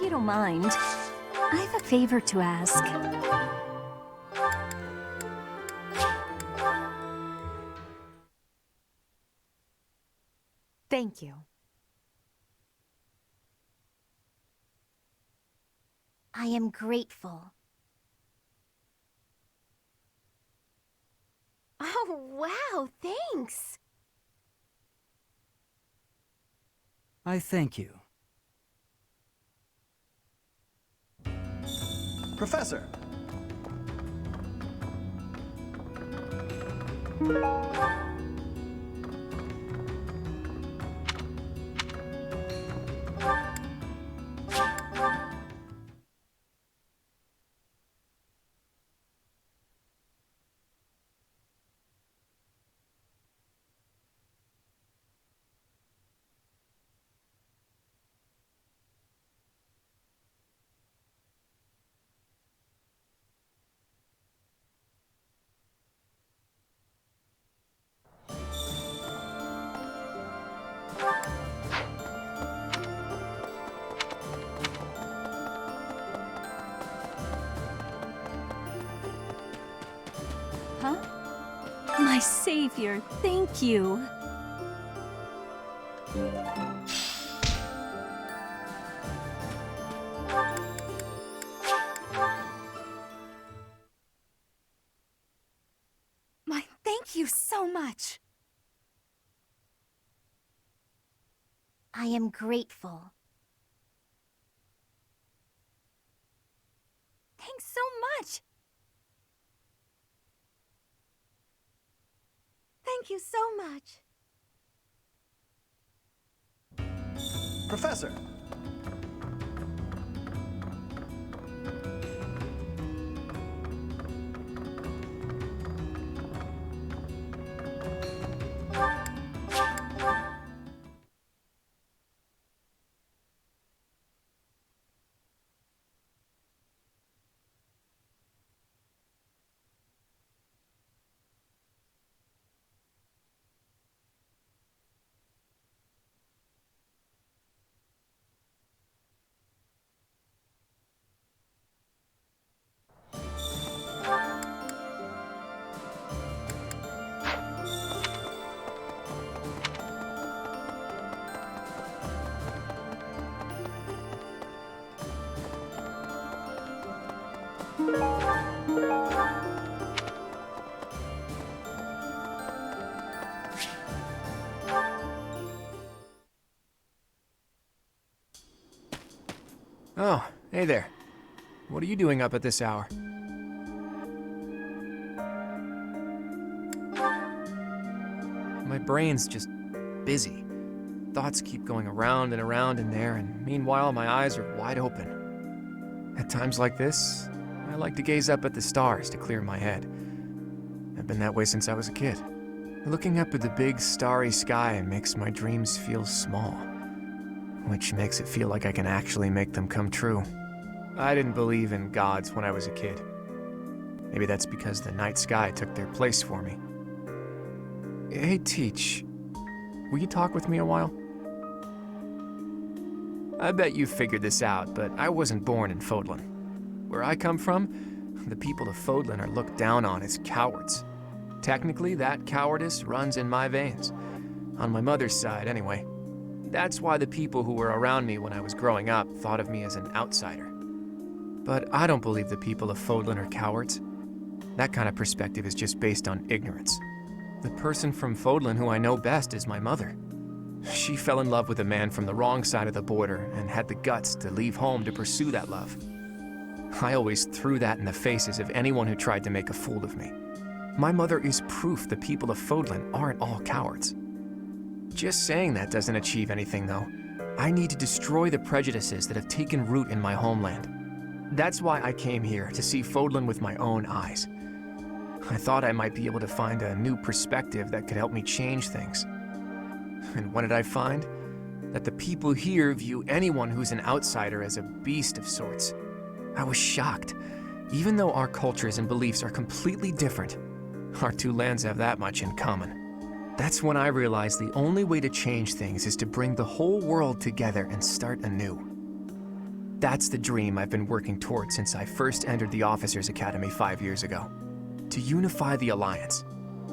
you don't mind, I have a favor to ask. Thank you. I am grateful. Oh, wow, thanks. I thank you. Professor! Huh? My savior, thank you. Thank you so much. I am grateful. Thanks so much. Thank you so much. Professor! Oh, hey there. What are you doing up at this hour? My brain's just busy. Thoughts keep going around and around in there, and meanwhile my eyes are wide open. At times like this, I like to gaze up at the stars to clear my head. I've been that way since I was a kid. Looking up at the big starry sky makes my dreams feel small, which makes it feel like I can actually make them come true. I didn't believe in gods when I was a kid. Maybe that's because the night sky took their place for me. Hey, Teach, will you talk with me a while? I bet you figured this out, but I wasn't born in Fodlan. Where I come from, the people of Fodlan are looked down on as cowards. Technically, that cowardice runs in my veins. On my mother's side, anyway. That's why the people who were around me when I was growing up thought of me as an outsider. But I don't believe the people of Fodlan are cowards. That kind of perspective is just based on ignorance. The person from Fodlan who I know best is my mother. She fell in love with a man from the wrong side of the border and had the guts to leave home to pursue that love. I always threw that in the faces of anyone who tried to make a fool of me. My mother is proof the people of Fodlan aren't all cowards. Just saying that doesn't achieve anything, though. I need to destroy the prejudices that have taken root in my homeland. That's why I came here, to see Fodlan with my own eyes. I thought I might be able to find a new perspective that could help me change things. And what did I find? That the people here view anyone who's an outsider as a beast of sorts. I was shocked. Even though our cultures and beliefs are completely different, our two lands have that much in common. That's when I realized the only way to change things is to bring the whole world together and start anew. That's the dream I've been working towards since I first entered the Officers Academy 5 years ago. To unify the Alliance,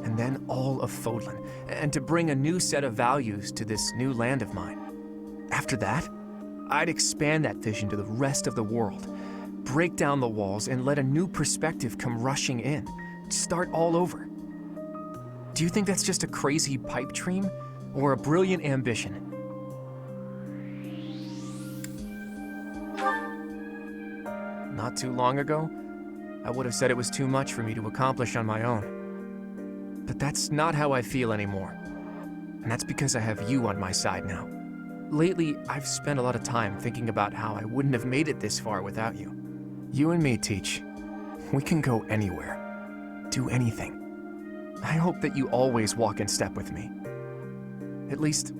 and then all of Fodlan, and to bring a new set of values to this new land of mine. After that, I'd expand that vision to the rest of the world, break down the walls, and let a new perspective come rushing in. Start all over. Do you think that's just a crazy pipe dream, or a brilliant ambition? Not too long ago, I would have said it was too much for me to accomplish on my own. But that's not how I feel anymore. And that's because I have you on my side now. Lately, I've spent a lot of time thinking about how I wouldn't have made it this far without you. You and me, Teach. We can go anywhere. Do anything. I hope that you always walk in step with me. At least,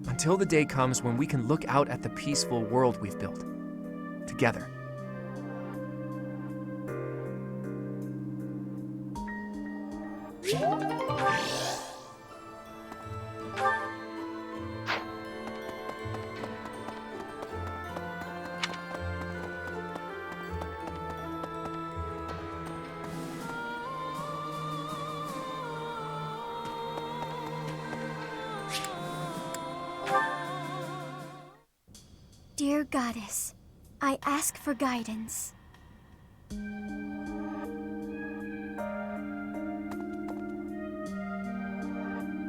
until the day comes when we can look out at the peaceful world we've built. Together. Dear Goddess, I ask for guidance.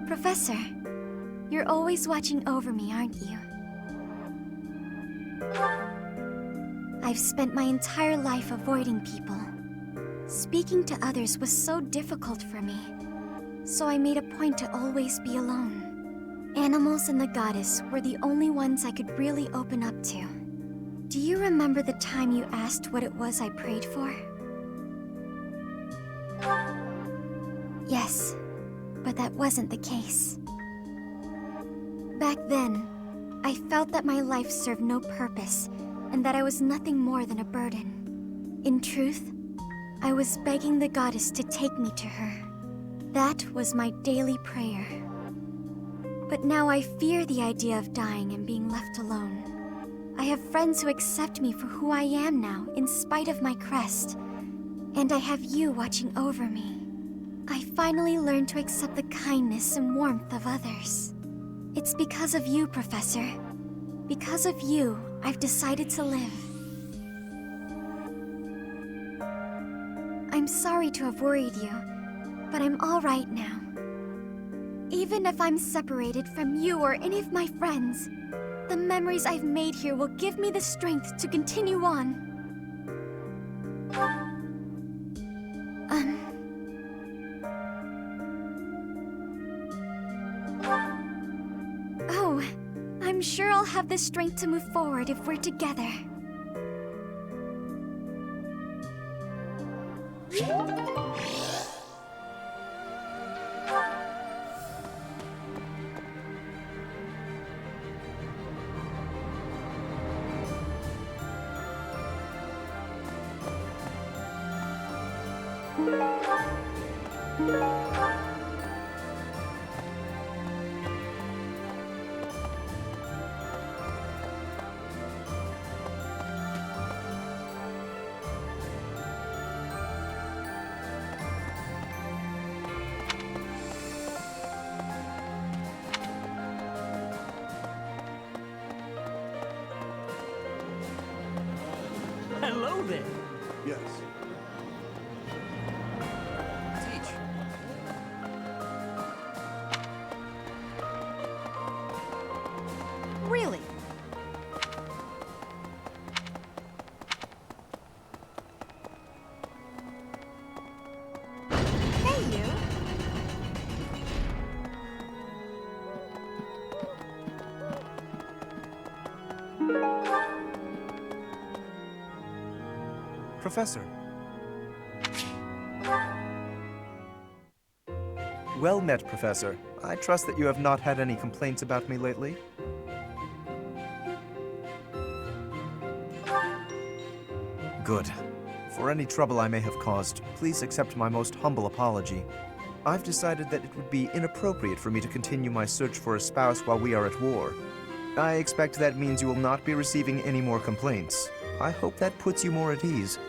Professor, you're always watching over me, aren't you? I've spent my entire life avoiding people. Speaking to others was so difficult for me, so I made a point to always be alone. Animals and the goddess were the only ones I could really open up to. Do you remember the time you asked what it was I prayed for? Yes, but that wasn't the case. Back then, I felt that my life served no purpose and that I was nothing more than a burden. In truth, I was begging the goddess to take me to her. That was my daily prayer. But now I fear the idea of dying and being left alone. I have friends who accept me for who I am now, in spite of my crest. And I have you watching over me. I finally learned to accept the kindness and warmth of others. It's because of you, Professor. Because of you, I've decided to live. I'm sorry to have worried you, but I'm all right now. Even if I'm separated from you or any of my friends, the memories I've made here will give me the strength to continue on. Oh, I'm sure I'll have the strength to move forward if we're together. Hello there. Yes. Teach. Really? Hey, you! Professor. Well met, Professor. I trust that you have not had any complaints about me lately. Good. For any trouble I may have caused, please accept my most humble apology. I've decided that it would be inappropriate for me to continue my search for a spouse while we are at war. I expect that means you will not be receiving any more complaints. I hope that puts you more at ease.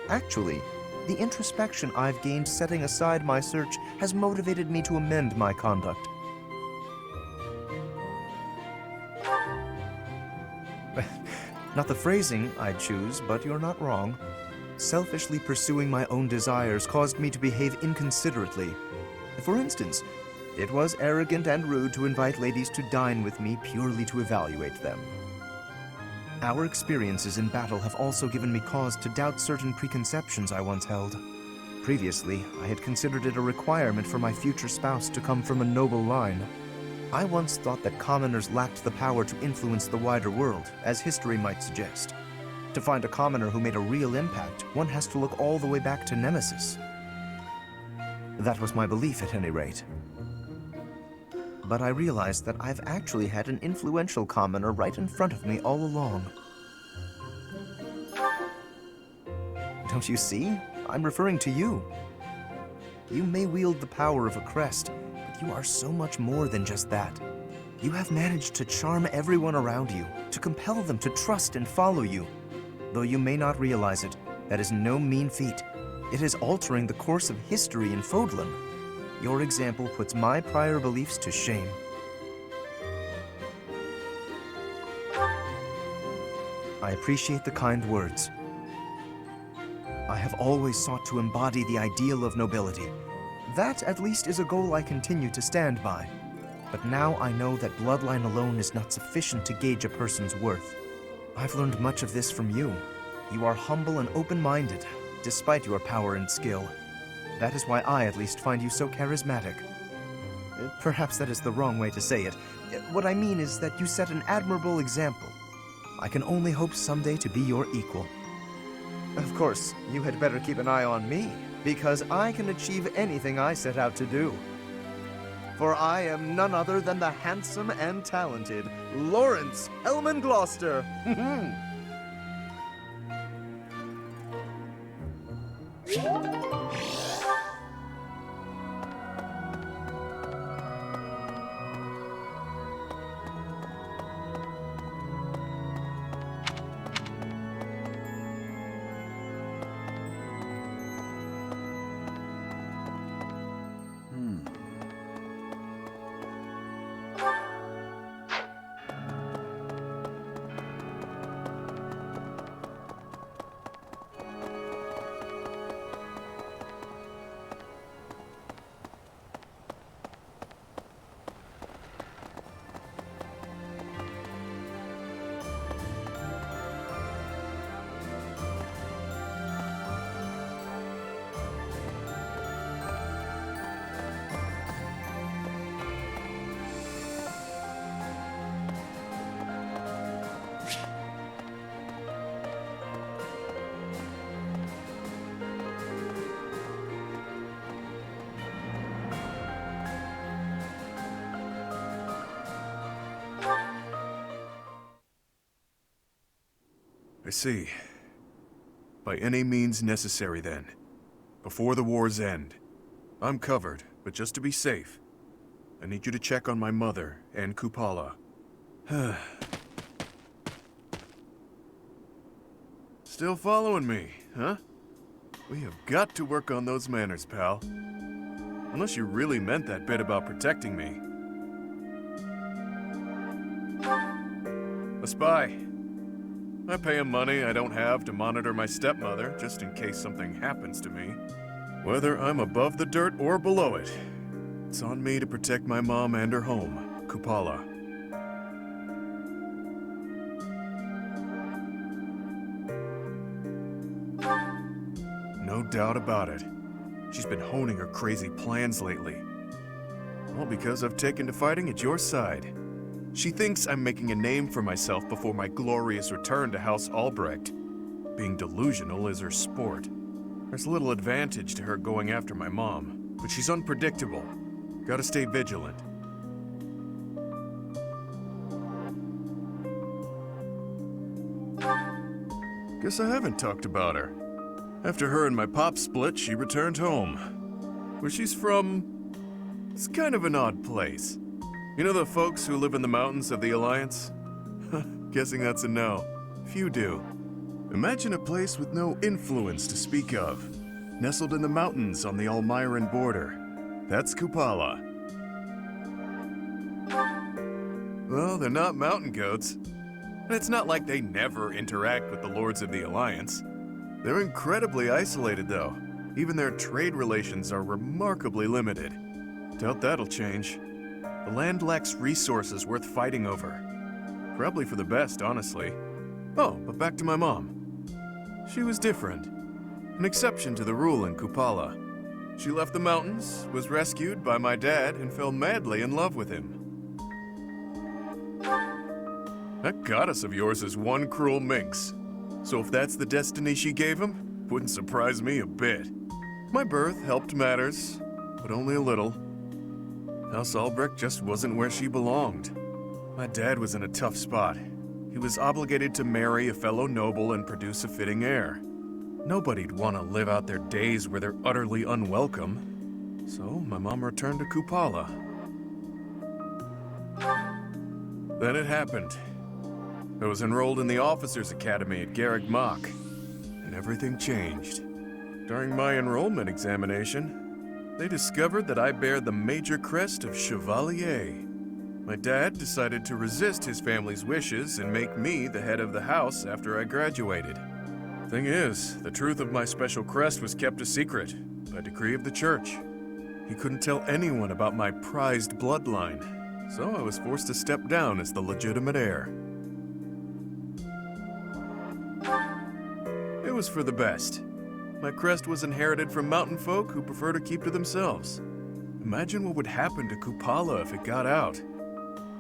Actually, the introspection I've gained setting aside my search has motivated me to amend my conduct. Not the phrasing I'd choose, but you're not wrong. Selfishly pursuing my own desires caused me to behave inconsiderately. For instance, it was arrogant and rude to invite ladies to dine with me purely to evaluate them. Our experiences in battle have also given me cause to doubt certain preconceptions I once held. Previously, I had considered it a requirement for my future spouse to come from a noble line. I once thought that commoners lacked the power to influence the wider world, as history might suggest. To find a commoner who made a real impact, one has to look all the way back to Nemesis. That was my belief, at any rate. But I realized that I've actually had an influential commoner right in front of me all along. Don't you see? I'm referring to you. You may wield the power of a crest, but you are so much more than just that. You have managed to charm everyone around you, to compel them to trust and follow you. Though you may not realize it, that is no mean feat. It is altering the course of history in Fodlan. Your example puts my prior beliefs to shame. I appreciate the kind words. I have always sought to embody the ideal of nobility. That, at least, is a goal I continue to stand by. But now I know that bloodline alone is not sufficient to gauge a person's worth. I've learned much of this from you. You are humble and open-minded, despite your power and skill. That is why I, at least, find you so charismatic. Perhaps that is the wrong way to say it. What I mean is that you set an admirable example. I can only hope someday to be your equal. Of course, you had better keep an eye on me, because I can achieve anything I set out to do. For I am none other than the handsome and talented Lawrence Hellman Gloucester. I see. By any means necessary, then. Before the war's end. I'm covered, but just to be safe, I need you to check on my mother and Kupala. Still following me, huh? We have got to work on those manners, pal. Unless you really meant that bit about protecting me. A spy. I pay him money I don't have to monitor my stepmother, just in case something happens to me. Whether I'm above the dirt or below it, it's on me to protect my mom and her home, Kupala. No doubt about it. She's been honing her crazy plans lately. All because I've taken to fighting at your side. She thinks I'm making a name for myself before my glorious return to House Albrecht. Being delusional is her sport. There's little advantage to her going after my mom, but she's unpredictable. Gotta stay vigilant. Guess I haven't talked about her. After her and my pop split, she returned home. Where she's from, it's kind of an odd place. You know the folks who live in the mountains of the Alliance? Guessing that's a no. Few do. Imagine a place with no influence to speak of, nestled in the mountains on the Almyran border. That's Kupala. Well, they're not mountain goats. And it's not like they never interact with the Lords of the Alliance. They're incredibly isolated, though. Even their trade relations are remarkably limited. Doubt that'll change. The land lacks resources worth fighting over. Probably for the best, honestly. Oh, but back to my mom. She was different. An exception to the rule in Kupala. She left the mountains, was rescued by my dad, and fell madly in love with him. That goddess of yours is one cruel minx. So if that's the destiny she gave him, wouldn't surprise me a bit. My birth helped matters, but only a little. House Albrecht just wasn't where she belonged. My dad was in a tough spot. He was obligated to marry a fellow noble and produce a fitting heir. Nobody'd want to live out their days where they're utterly unwelcome. So my mom returned to Kupala. Then it happened. I was enrolled in the Officers' Academy at Garreg Mach, and everything changed. During my enrollment examination, they discovered that I bear the major crest of Chevalier. My dad decided to resist his family's wishes and make me the head of the house after I graduated. Thing is, the truth of my special crest was kept a secret by decree of the church. He couldn't tell anyone about my prized bloodline, so I was forced to step down as the legitimate heir. It was for the best. My crest was inherited from mountain folk who prefer to keep to themselves. Imagine what would happen to Kupala if it got out.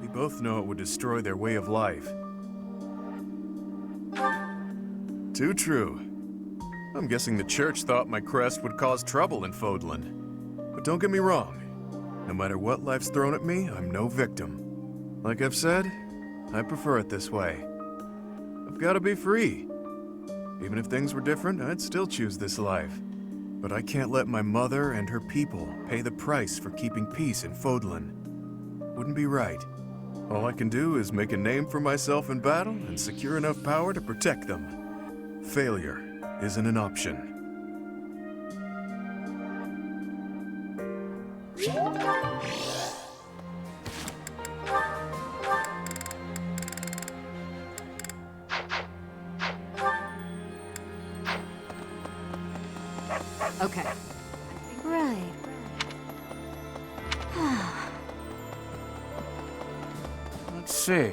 We both know it would destroy their way of life. Too true. I'm guessing the church thought my crest would cause trouble in Fodlan. But don't get me wrong. No matter what life's thrown at me, I'm no victim. Like I've said, I prefer it this way. I've got to be free. Even if things were different, I'd still choose this life. But I can't let my mother and her people pay the price for keeping peace in Fodlan. Wouldn't be right. All I can do is make a name for myself in battle and secure enough power to protect them. Failure isn't an option. Okay. Right. Let's see.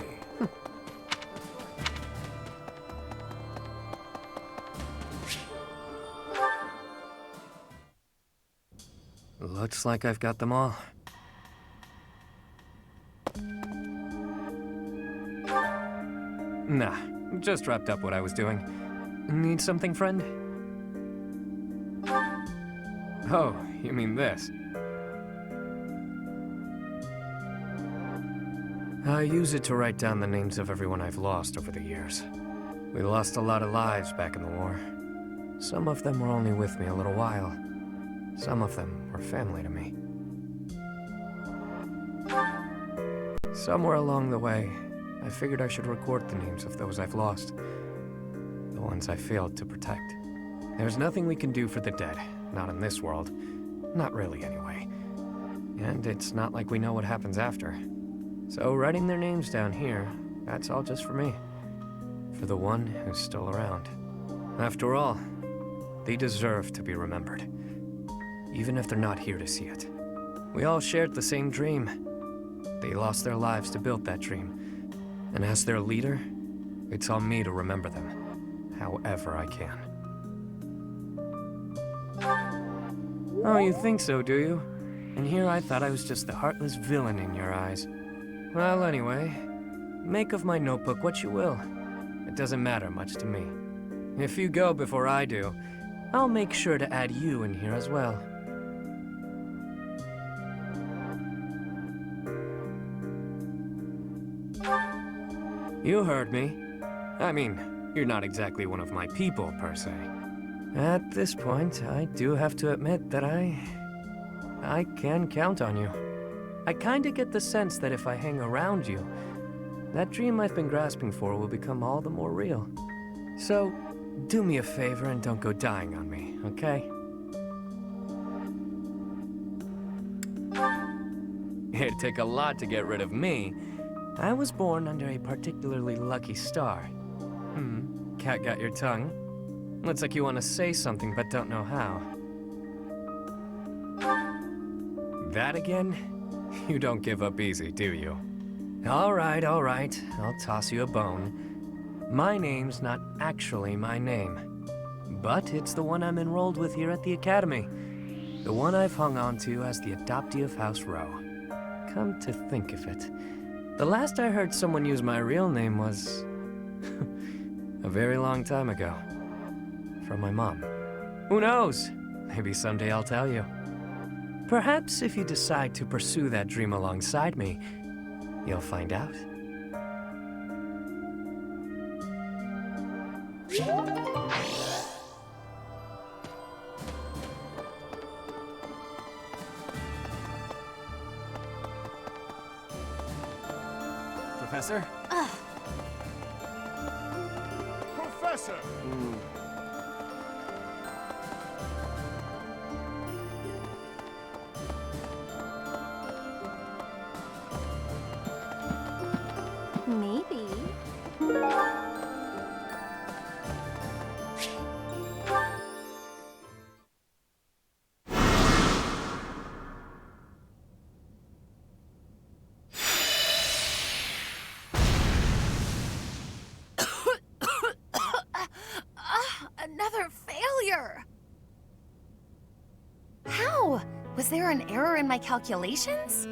Looks like I've got them all. Nah, just wrapped up what I was doing. Need something, friend? Oh, you mean this? I use it to write down the names of everyone I've lost over the years. We lost a lot of lives back in the war. Some of them were only with me a little while. Some of them were family to me. Somewhere along the way, I figured I should record the names of those I've lost. The ones I failed to protect. There's nothing we can do for the dead, not in this world. Not really, anyway. And it's not like we know what happens after. So writing their names down here, that's all just for me. For the one who's still around. After all, they deserve to be remembered. Even if they're not here to see it. We all shared the same dream. They lost their lives to build that dream. And as their leader, it's on me to remember them, however I can. Oh, you think so, do you? And here I thought I was just the heartless villain in your eyes. Well, anyway, make of my notebook what you will. It doesn't matter much to me. If you go before I do, I'll make sure to add you in here as well. You heard me. I mean, you're not exactly one of my people, per se. At this point, I do have to admit that I can count on you. I kinda get the sense that if I hang around you, that dream I've been grasping for will become all the more real. So, do me a favor and don't go dying on me, okay? It'd take a lot to get rid of me. I was born under a particularly lucky star. Cat got your tongue? Looks like you want to say something but don't know how. That again? You don't give up easy, do you? All right. I'll toss you a bone. My name's not actually my name, but it's the one I'm enrolled with here at the Academy. The one I've hung on to as the adoptee of House Row. Come to think of it, the last I heard someone use my real name was a very long time ago. From my mom. Who knows? Maybe someday I'll tell you. Perhaps if you decide to pursue that dream alongside me, you'll find out. Professor? Professor! Maybe. Another failure! How? Was there an error in my calculations?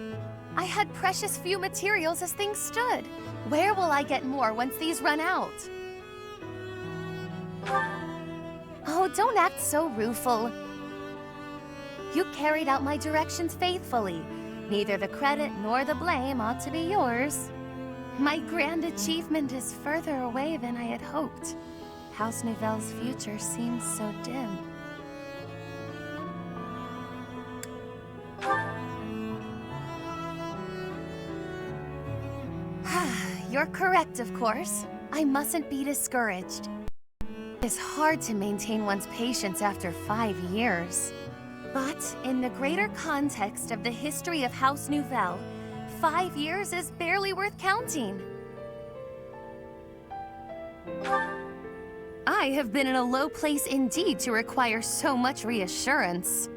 I had precious few materials as things stood. Where will I get more once these run out? Oh, don't act so rueful. You carried out my directions faithfully. Neither the credit nor the blame ought to be yours. My grand achievement is further away than I had hoped. House Nouvelle's future seems so dim. You're correct, of course. I mustn't be discouraged. It's hard to maintain one's patience after 5 years. But in the greater context of the history of House Nouvelle, 5 years is barely worth counting. I have been in a low place indeed to require so much reassurance.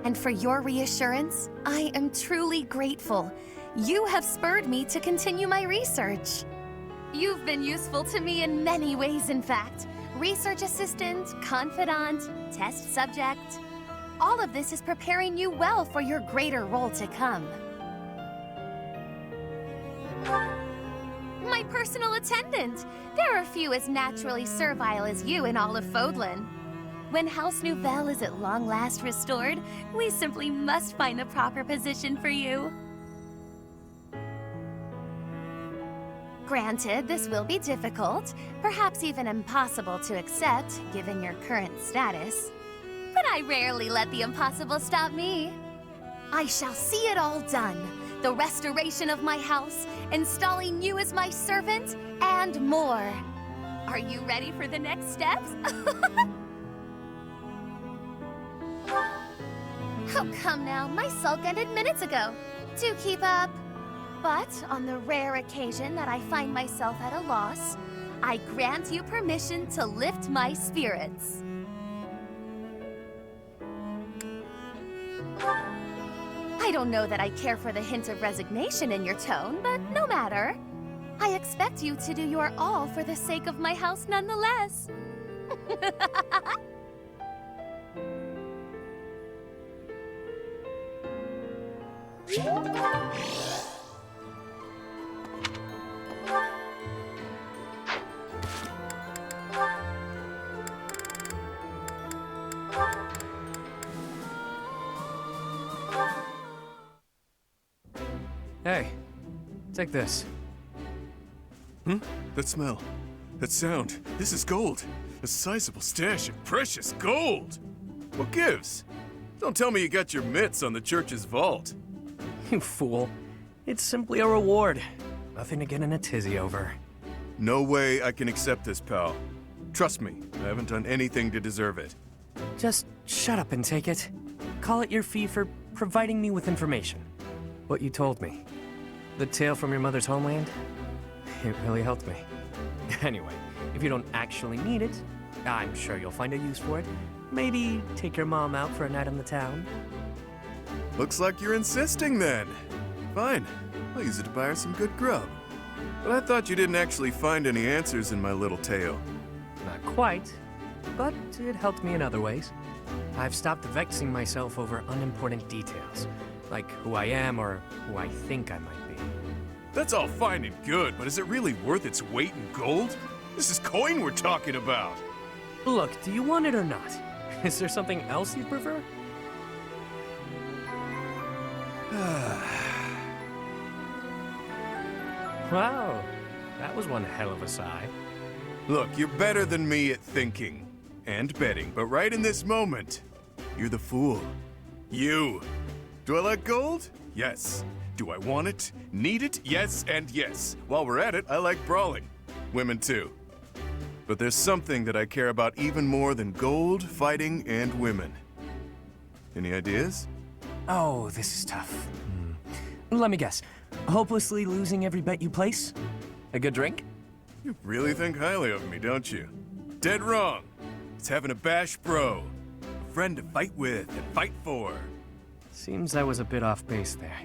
And for your reassurance, I am truly grateful. You have spurred me to continue my research. You've been useful to me in many ways, in fact. Research assistant, confidant, test subject. All of this is preparing you well for your greater role to come. My personal attendant. There are few as naturally servile as you in all of Fodlan. When House Nouvelle is at long last restored, we simply must find the proper position for you. Granted, this will be difficult, perhaps even impossible to accept, given your current status. But I rarely let the impossible stop me. I shall see it all done. The restoration of my house, installing you as my servant, and more. Are you ready for the next steps? Oh, come now. My sulk ended minutes ago. Do keep up. But on the rare occasion that I find myself at a loss, I grant you permission to lift my spirits. I don't know that I care for the hint of resignation in your tone, but no matter. I expect you to do your all for the sake of my house nonetheless. Hey, take this. That smell. That sound. This is gold. A sizable stash of precious gold. What gives? Don't tell me you got your mitts on the church's vault. You fool. It's simply a reward. Nothing to get in a tizzy over. No way I can accept this, pal. Trust me, I haven't done anything to deserve it. Just shut up and take it. Call it your fee for providing me with information. What you told me. The tale from your mother's homeland? It really helped me. Anyway, if you don't actually need it, I'm sure you'll find a use for it. Maybe take your mom out for a night on the town. Looks like you're insisting then. Fine, I'll use it to buy her some good grub. But I thought you didn't actually find any answers in my little tale. Not quite, but it helped me in other ways. I've stopped vexing myself over unimportant details, like who I am or who I think I might be. That's all fine and good, but is it really worth its weight in gold? This is coin we're talking about. Look, do you want it or not? Is there something else you'd prefer? Wow, that was one hell of a sigh. Look, you're better than me at thinking and betting, but right in this moment, you're the fool. You. Do I like gold? Yes. Do I want it? Need it? Yes and yes. While we're at it, I like brawling. Women too. But there's something that I care about even more than gold, fighting, and women. Any ideas? Oh, this is tough. Let me guess. Hopelessly losing every bet you place? A good drink? You really think highly of me, don't you? Dead wrong. It's having a bash bro. A friend to fight with and fight for. Seems I was a bit off base there.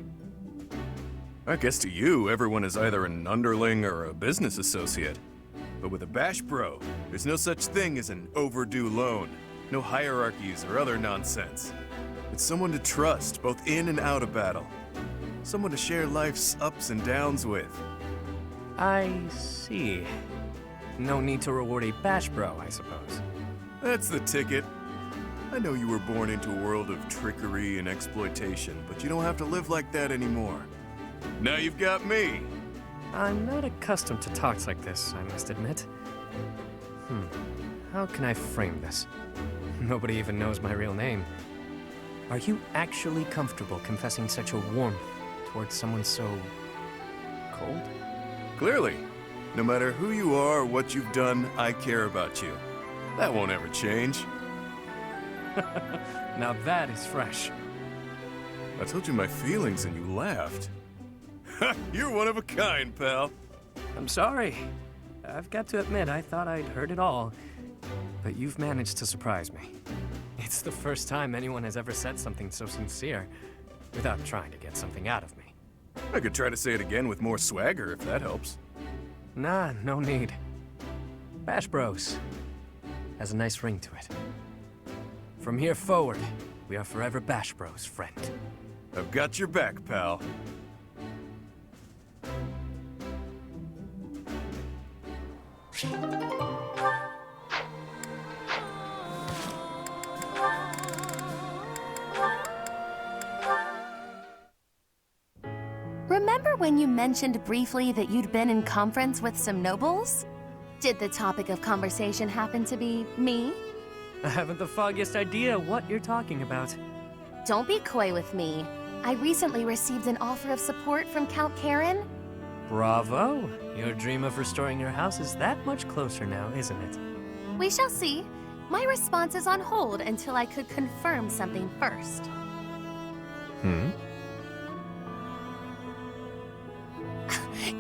I guess to you, everyone is either an underling or a business associate. But with a bash bro, there's no such thing as an overdue loan. No hierarchies or other nonsense. It's someone to trust, both in and out of battle. Someone to share life's ups and downs with. I see. No need to reward a bash bro, I suppose. That's the ticket. I know you were born into a world of trickery and exploitation, but you don't have to live like that anymore. Now you've got me. I'm not accustomed to talks like this, I must admit. How can I frame this? Nobody even knows my real name. Are you actually comfortable confessing such a warmth towards someone so cold? Clearly. No matter who you are or what you've done, I care about you. That won't ever change. Now that is fresh. I told you my feelings and you laughed. You're one of a kind, pal. I'm sorry. I've got to admit, I thought I'd heard it all. But you've managed to surprise me. It's the first time anyone has ever said something so sincere without trying to get something out of me. I could try to say it again with more swagger if that helps. Nah, no need. Bash Bros has a nice ring to it. From here forward, we are forever Bash Bros, friend. I've got your back, pal. Remember when you mentioned briefly that you'd been in conference with some nobles? Did the topic of conversation happen to be me? I haven't the foggiest idea what you're talking about. Don't be coy with me. I recently received an offer of support from Count Karen. Bravo! Your dream of restoring your house is that much closer now, isn't it? We shall see. My response is on hold until I could confirm something first.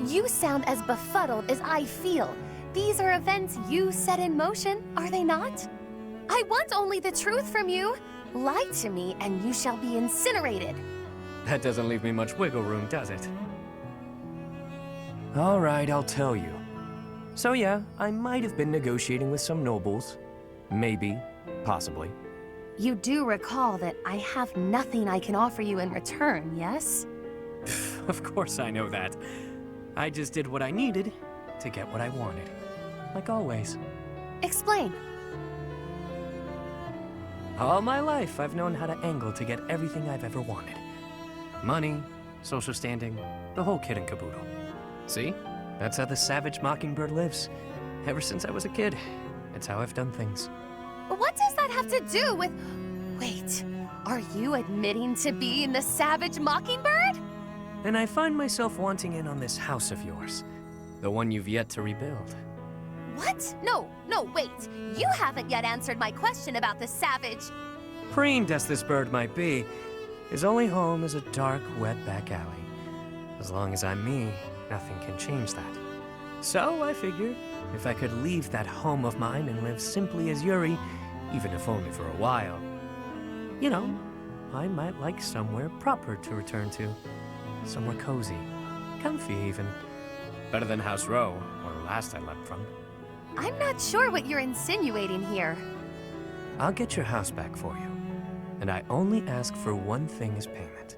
You sound as befuddled as I feel. These are events you set in motion, are they not? I want only the truth from you. Lie to me and you shall be incinerated. That doesn't leave me much wiggle room, does it? All right, I'll tell you. So yeah, I might have been negotiating with some nobles. Maybe. Possibly. You do recall that I have nothing I can offer you in return, yes? Of course I know that. I just did what I needed to get what I wanted. Like always. Explain. All my life, I've known how to angle to get everything I've ever wanted. Money, social standing, the whole kit and caboodle. See? That's how the savage mockingbird lives. Ever since I was a kid. It's how I've done things. What does that have to do with... Wait, are you admitting to being the savage mockingbird? and I find myself wanting in on this house of yours. The one you've yet to rebuild. What? No, wait. You haven't yet answered my question about the savage. Preened as this bird might be, his only home is a dark, wet back alley. As long as I'm me, nothing can change that. So I figured, if I could leave that home of mine and live simply as Yuri, even if only for a while, you know, I might like somewhere proper to return to. Somewhere cozy, comfy even. Better than House Row, or the last I left from. I'm not sure what you're insinuating here. I'll get your house back for you. And I only ask for one thing as payment.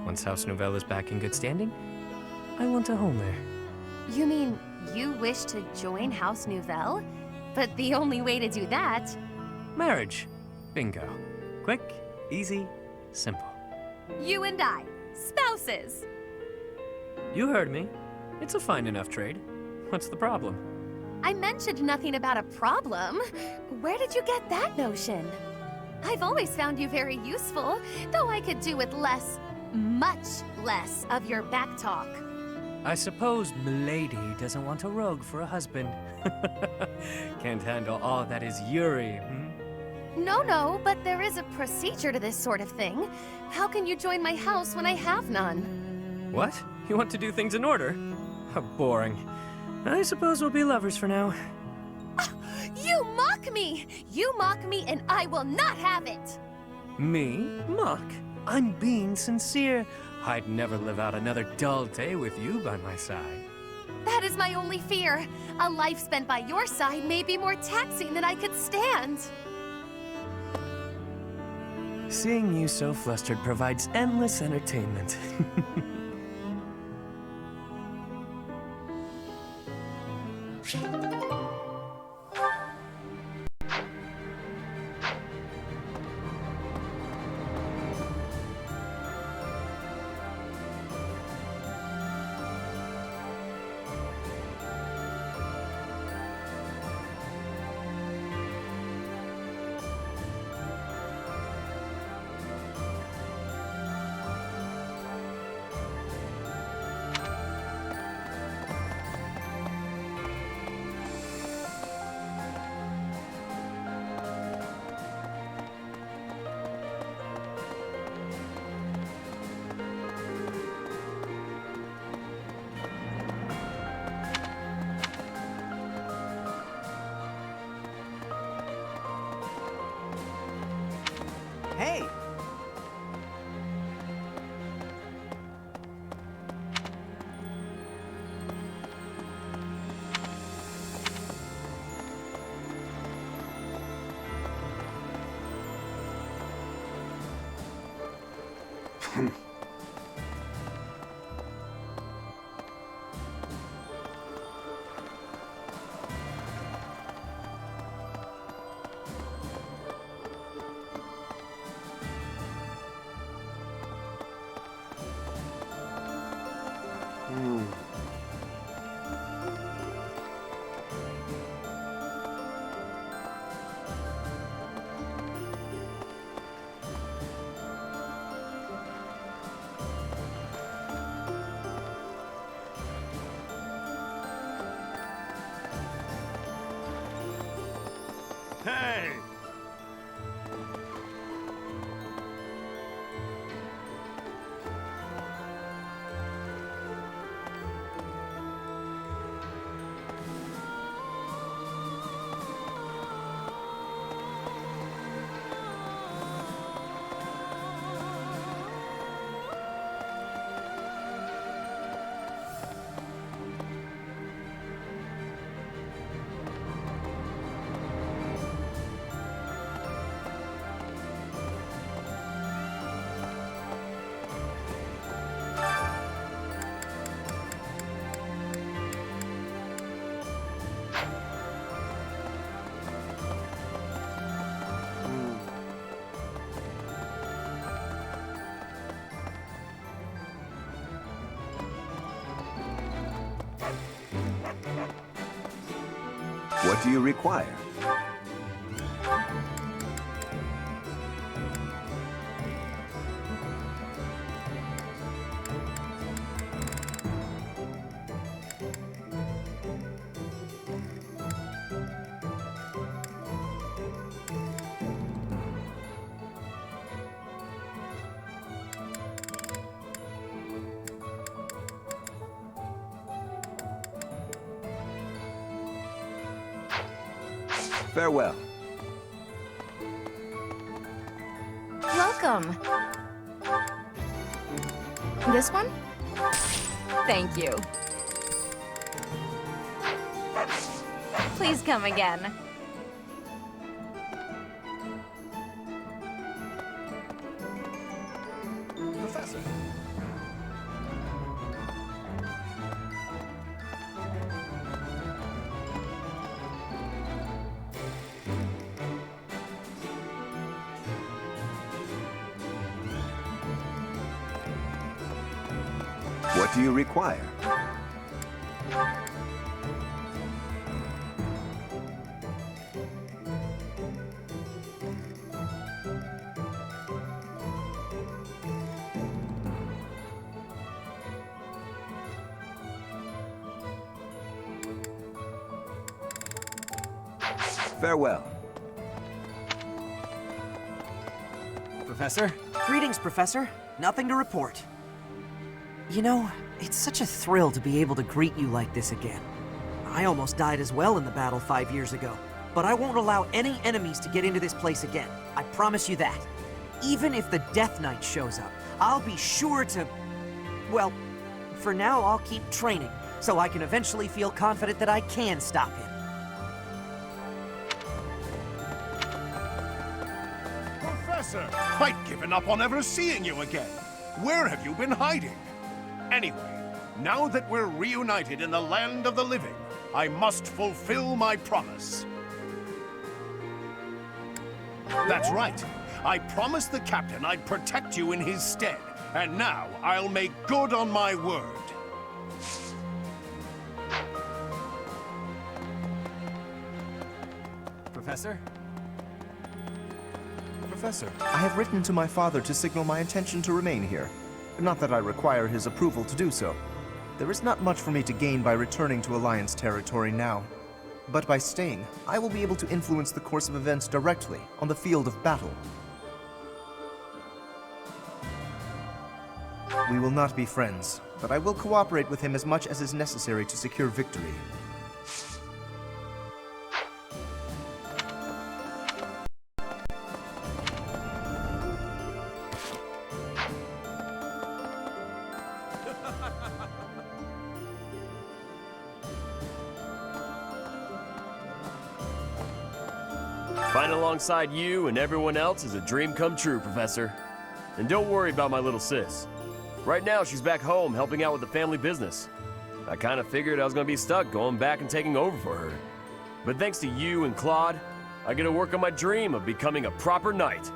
Once House Nouvelle is back in good standing, I want a home there. You mean you wish to join House Nouvelle? But the only way to do that... Marriage. Bingo. Quick, easy, simple. You and I, spouses. You heard me. It's a fine enough trade. What's the problem? I mentioned nothing about a problem. Where did you get that notion? I've always found you very useful, though I could do with less, much less of your back talk. I suppose Milady doesn't want a rogue for a husband. Can't handle all that is Yuri, No, but there is a procedure to this sort of thing. How can you join my house when I have none? What? You want to do things in order? How boring. I suppose we'll be lovers for now. You mock me! You mock me and I will not have it! Me? Mock? I'm being sincere. I'd never live out another dull day with you by my side. That is my only fear. A life spent by your side may be more taxing than I could stand. Seeing you so flustered provides endless entertainment. Hey! Hey! What do you require? Farewell. Welcome. This one? Thank you. Please come again. Professor. What do you require? Farewell. Professor? Greetings, Professor. Nothing to report. You know, it's such a thrill to be able to greet you like this again. I almost died as well in the battle 5 years ago, but I won't allow any enemies to get into this place again. I promise you that. Even if the Death Knight shows up, I'll be sure to... Well, for now I'll keep training, so I can eventually feel confident that I can stop him. Professor, I'd given up on ever seeing you again. Where have you been hiding? Anyway, now that we're reunited in the land of the living, I must fulfill my promise. That's right. I promised the captain I'd protect you in his stead, and now I'll make good on my word. Professor? Professor, I have written to my father to signal my intention to remain here. Not that I require his approval to do so. There is not much for me to gain by returning to Alliance territory now. But by staying, I will be able to influence the course of events directly on the field of battle. We will not be friends, but I will cooperate with him as much as is necessary to secure victory. Fighting alongside you and everyone else is a dream come true, Professor. And don't worry about my little sis. Right now, she's back home helping out with the family business. I kind of figured I was going to be stuck going back and taking over for her. But thanks to you and Claude, I get to work on my dream of becoming a proper knight.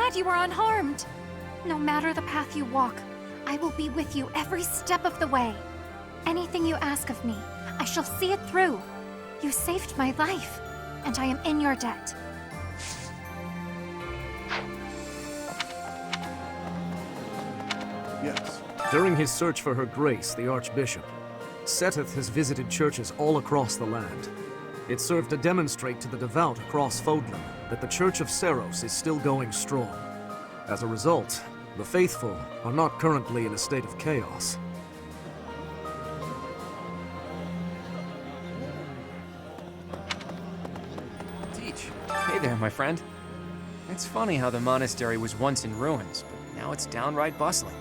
glad you are unharmed. No matter the path you walk, I will be with you every step of the way. Anything you ask of me, I shall see it through. You saved my life, and I am in your debt. Yes. During his search for her grace, the Archbishop, Seteth has visited churches all across the land. It served to demonstrate to the devout across Fodlan that the Church of Seros is still going strong. As a result, the faithful are not currently in a state of chaos. Teach. Hey there, my friend. It's funny how the monastery was once in ruins, but now it's downright bustling.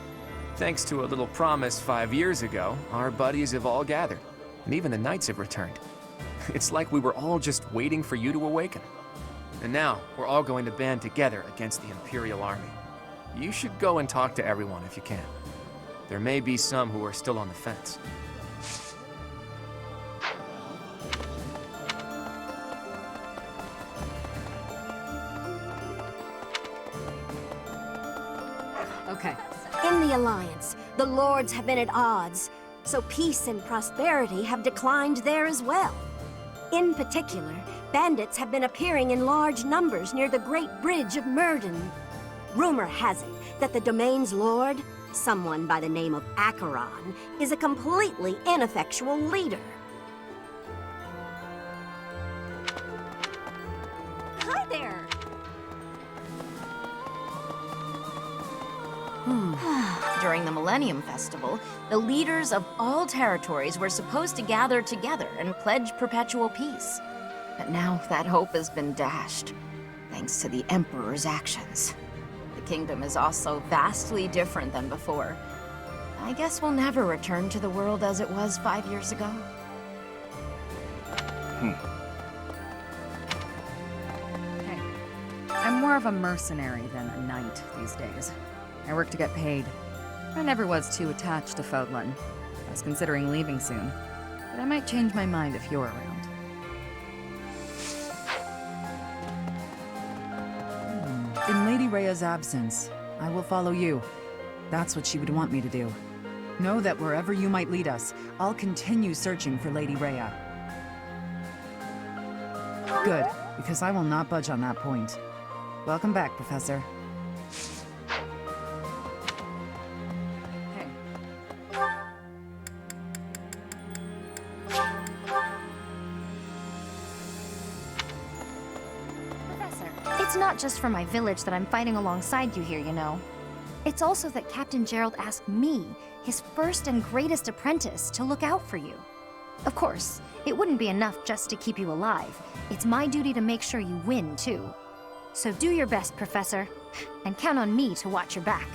Thanks to a little promise 5 years ago, our buddies have all gathered, and even the knights have returned. It's like we were all just waiting for you to awaken. And now, we're all going to band together against the Imperial Army. You should go and talk to everyone if you can. There may be some who are still on the fence. Okay. In the Alliance, the Lords have been at odds, so peace and prosperity have declined there as well. In particular, bandits have been appearing in large numbers near the Great Bridge of Murden. Rumor has it that the domain's lord, someone by the name of Acheron, is a completely ineffectual leader. Hi there! During the Millennium Festival, the leaders of all territories were supposed to gather together and pledge perpetual peace. But now that hope has been dashed, thanks to the Emperor's actions. The kingdom is also vastly different than before. I guess we'll never return to the world as it was 5 years ago. Hey, I'm more of a mercenary than a knight these days. I work to get paid. I never was too attached to Fodlan. I was considering leaving soon, but I might change my mind if you're around. In Lady Rhea's absence, I will follow you. That's what she would want me to do. Know that wherever you might lead us, I'll continue searching for Lady Rhea. Good, because I will not budge on that point. Welcome back, Professor. It's not just for my village that I'm fighting alongside you here, you know. It's also that Captain Gerald asked me, his first and greatest apprentice, to look out for you. Of course, it wouldn't be enough just to keep you alive. It's my duty to make sure you win, too. So do your best, Professor, and count on me to watch your back.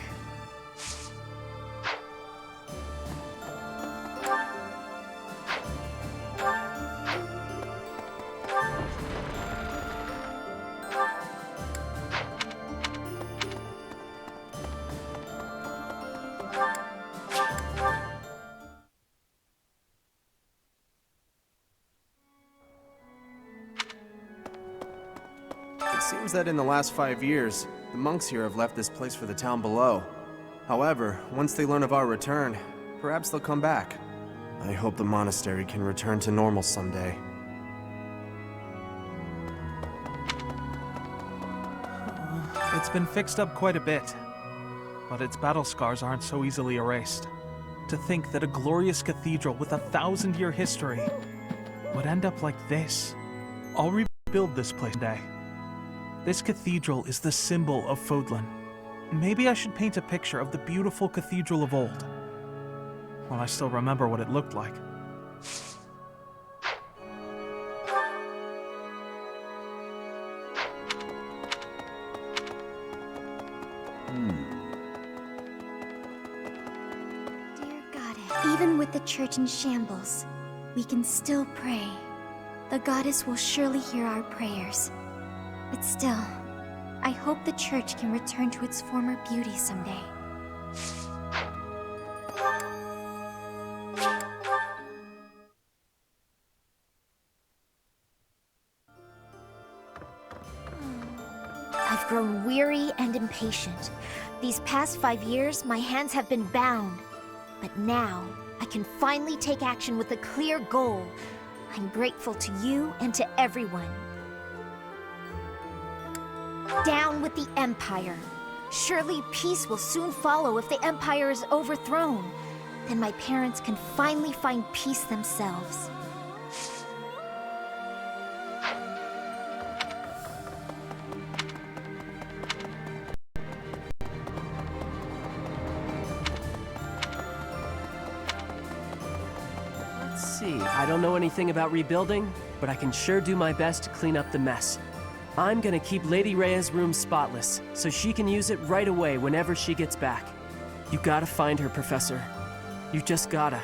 It seems that in the last 5 years, the monks here have left this place for the town below. However, once they learn of our return, perhaps they'll come back. I hope the monastery can return to normal someday. It's been fixed up quite a bit, but its battle scars aren't so easily erased. To think that a glorious cathedral with a 1,000-year history would end up like this. I'll rebuild this place today. This cathedral is the symbol of Fodlan. Maybe I should paint a picture of the beautiful cathedral of old, while I still remember what it looked like. Dear Goddess, even with the church in shambles, we can still pray. The Goddess will surely hear our prayers. But still, I hope the church can return to its former beauty someday. I've grown weary and impatient. These past 5 years, my hands have been bound. But now, I can finally take action with a clear goal. I'm grateful to you and to everyone. Down with the Empire. Surely peace will soon follow if the Empire is overthrown. Then my parents can finally find peace themselves. Let's see, I don't know anything about rebuilding, but I can sure do my best to clean up the mess. I'm gonna keep Lady Rhea's room spotless, so she can use it right away whenever she gets back. You gotta find her, Professor. You just gotta.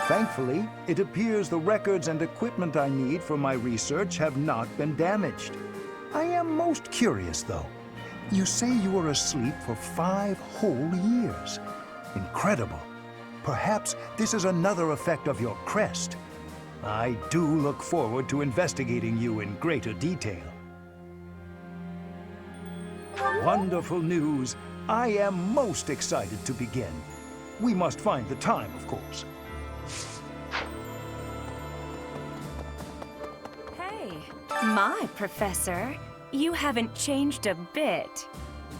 Thankfully, it appears the records and equipment I need for my research have not been damaged. I am most curious, though. You say you were asleep for 5 whole years. Incredible. Perhaps this is another effect of your crest. I do look forward to investigating you in greater detail. Wonderful news. I am most excited to begin. We must find the time, of course. Hey, my professor. You haven't changed a bit.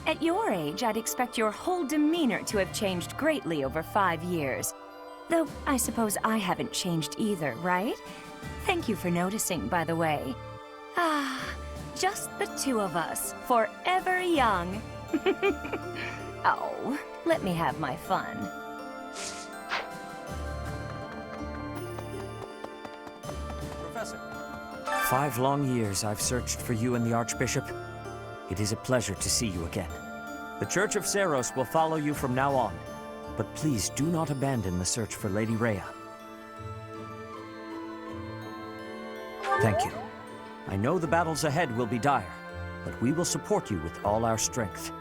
At your age, I'd expect your whole demeanor to have changed greatly over 5 years. Though, I suppose I haven't changed either, right? Thank you for noticing, by the way. Ah, just the two of us, forever young. Oh, let me have my fun. Professor. 5 long years I've searched for you and the Archbishop. It is a pleasure to see you again. The Church of Seiros will follow you from now on, but please do not abandon the search for Lady Rhea. Thank you. I know the battles ahead will be dire, but we will support you with all our strength.